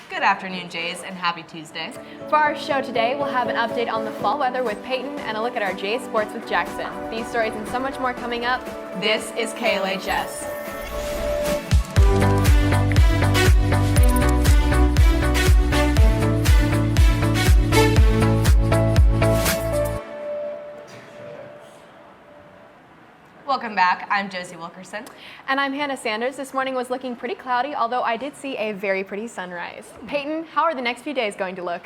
Good afternoon, Jays, and happy Tuesday. For our show today, we'll have an update on the fall weather with Peyton and a look at our Jays sports with Jackson. These stories and so much more coming up. This is KLHS. Welcome back. I'm Josie Wilkerson. And I'm Hannah Sanders. This morning was looking pretty cloudy, although I did see a very pretty sunrise. Peyton, how are the next few days going to look?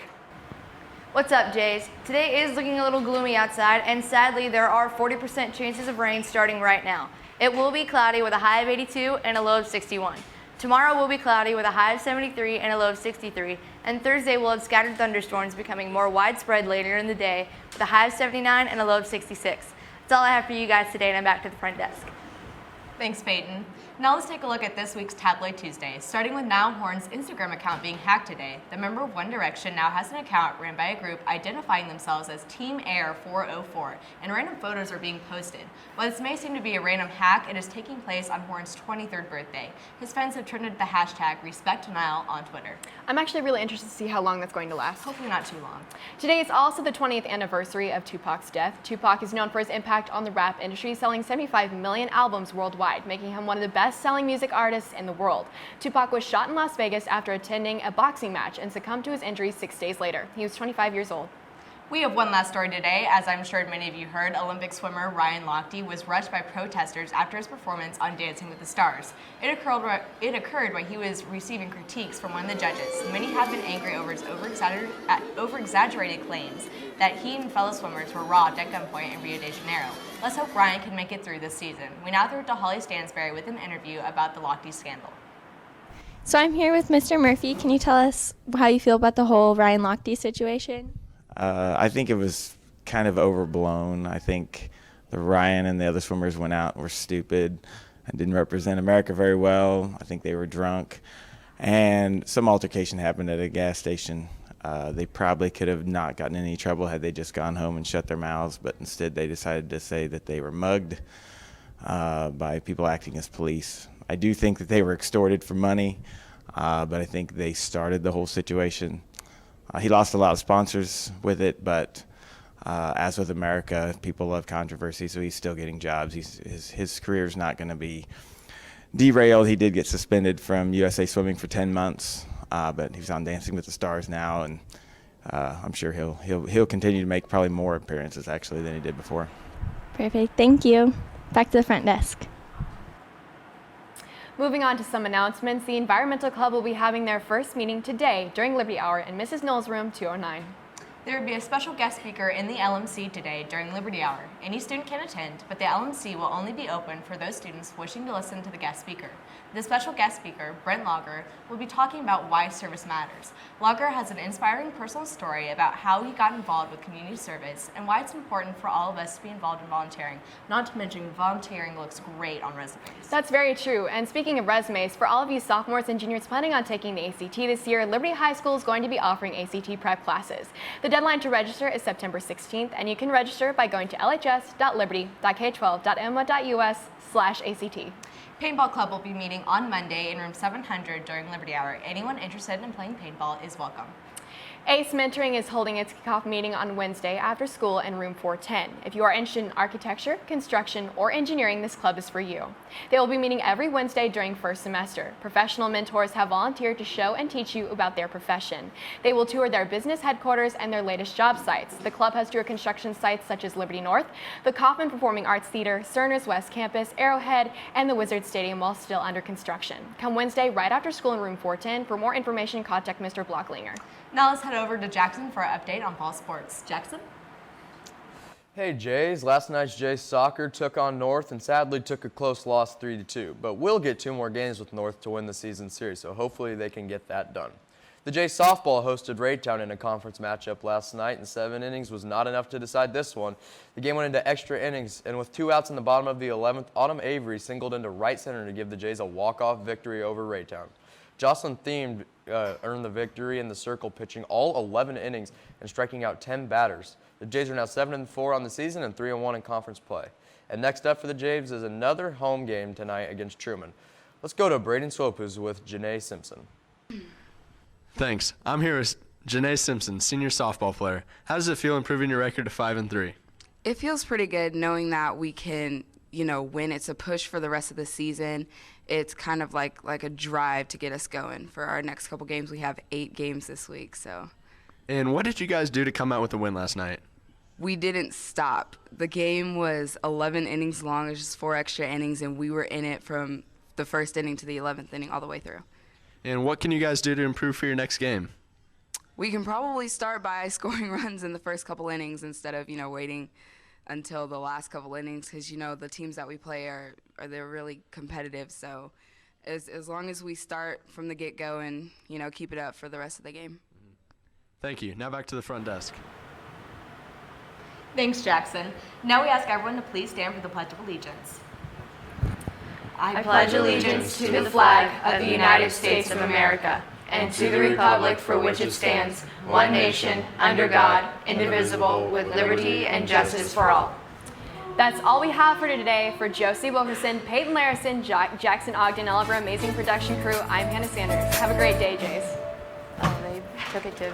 What's up, Jays? Today is looking a little gloomy outside, and sadly, there are 40% chances of rain starting right now. It will be cloudy with a high of 82 and a low of 61. Tomorrow will be cloudy with a high of 73 and a low of 63, and Thursday will have scattered thunderstorms becoming more widespread later in the day with a high of 79 and a low of 66. That's all I have for you guys today, and I'm back to the front desk. Thanks, Peyton. Now let's take a look at this week's Tabloid Tuesday, starting with Niall Horan's Instagram account being hacked today. The member of One Direction now has an account ran by a group identifying themselves as Team Air 404, and random photos are being posted. While this may seem to be a random hack, it is taking place on Horan's 23rd birthday. His fans have trended the hashtag #RespectNiall on Twitter. I'm actually really interested to see how long that's going to last. Hopefully not too long. Today is also the 20th anniversary of Tupac's death. Tupac is known for his impact on the rap industry, selling 75 million albums worldwide, making him one of the best-selling music artists in the world. Tupac was shot in Las Vegas after attending a boxing match and succumbed to his injuries 6 days later. He was 25 years old. We have one last story today. As I'm sure many of you heard, Olympic swimmer Ryan Lochte was rushed by protesters after his performance on Dancing with the Stars. It occurred while he was receiving critiques from one of the judges. Many have been angry over his over-exaggerated claims that he and fellow swimmers were robbed at gunpoint in Rio de Janeiro. Let's hope Ryan can make it through this season. We now throw to Holly Stansberry with an interview about the Lochte scandal. So I'm here with Mr. Murphy. Can you tell us how you feel about the whole Ryan Lochte situation? I think it was kind of overblown. I think the Ryan and the other swimmers went out and were stupid and didn't represent America very well. I think they were drunk. And some altercation happened at a gas station. They probably could have not gotten in any trouble had they just gone home and shut their mouths, but instead they decided to say that they were mugged by people acting as police. I do think that they were extorted for money, but I think they started the whole situation. He lost a lot of sponsors with it, but as with America, people love controversy, so he's still getting jobs. His career's not going to be derailed. He did get suspended from USA Swimming for 10 months, but he's on Dancing with the Stars now, and I'm sure he'll continue to make probably more appearances actually than he did before. Perfect. Thank you. Back to the front desk. Moving on to some announcements, the Environmental Club will be having their first meeting today during Liberty Hour in Mrs. Knowles' room 209. There will be a special guest speaker in the LMC today during Liberty Hour. Any student can attend, but the LMC will only be open for those students wishing to listen to the guest speaker. The special guest speaker, Brent Lager, will be talking about why service matters. Lager has an inspiring personal story about how he got involved with community service and why it's important for all of us to be involved in volunteering. Not to mention, volunteering looks great on resumes. That's very true. And speaking of resumes, for all of you sophomores and juniors planning on taking the ACT this year, Liberty High School is going to be offering ACT prep classes. The deadline to register is September 16th, and you can register by going to lhs.liberty.k12.my.us/ACT. Paintball Club will be meeting on Monday in room 700 during Liberty Hour. Anyone interested in playing paintball is welcome. ACE Mentoring is holding its kickoff meeting on Wednesday after school in room 410. If you are interested in architecture, construction, or engineering, this club is for you. They will be meeting every Wednesday during first semester. Professional mentors have volunteered to show and teach you about their profession. They will tour their business headquarters and their latest job sites. The club has toured construction sites such as Liberty North, the Kaufman Performing Arts Theater, Cerner's West Campus, Arrowhead, and the Wizard Stadium while still under construction. Come Wednesday right after school in room 410. For more information, contact Mr. Blocklinger. Now let's head over to Jackson for an update on fall sports. Jackson? Hey Jays, last night's Jays soccer took on North and sadly took a close loss 3-2, but we'll get 2 more games with North to win the season series, so hopefully they can get that done. The Jays softball hosted Raytown in a conference matchup last night, and 7 innings was not enough to decide this one. The game went into extra innings, and with 2 outs in the bottom of the 11th, Autumn Avery singled into right center to give the Jays a walk-off victory over Raytown. Jocelyn Themed earned the victory in the circle, pitching all 11 innings and striking out 10 batters. The Jays are now 7-4 on the season and 3-1 in conference play. And next up for the Jays is another home game tonight against Truman. Let's go to Braden Swopes with Janae Simpson. Thanks. I'm here with Janae Simpson, senior softball player. How does it feel improving your record to 5-3? It feels pretty good knowing that we can, win. It's a push for the rest of the season. It's kind of like a drive to get us going. For our next couple games, we have 8 games this week, so. And what did you guys do to come out with a win last night? We didn't stop. The game was 11 innings long. It was just 4 extra innings, and we were in it from the first inning to the 11th inning all the way through. And what can you guys do to improve for your next game? We can probably start by scoring runs in the first couple innings instead of, waiting until the last couple innings, because, the teams that we play they're really competitive. So as long as we start from the get-go and, keep it up for the rest of the game. Thank you. Now back to the front desk. Thanks, Jackson. Now we ask everyone to please stand for the Pledge of Allegiance. I pledge allegiance to the flag of the United States of America and to the republic for which it stands, one nation, under God, indivisible, with liberty and justice for all. That's all we have for today. For Josie Wilkerson, Peyton Larison, Jackson Ogden, and all of our amazing production crew, I'm Hannah Sanders. Have a great day, Jays. Oh, they took it to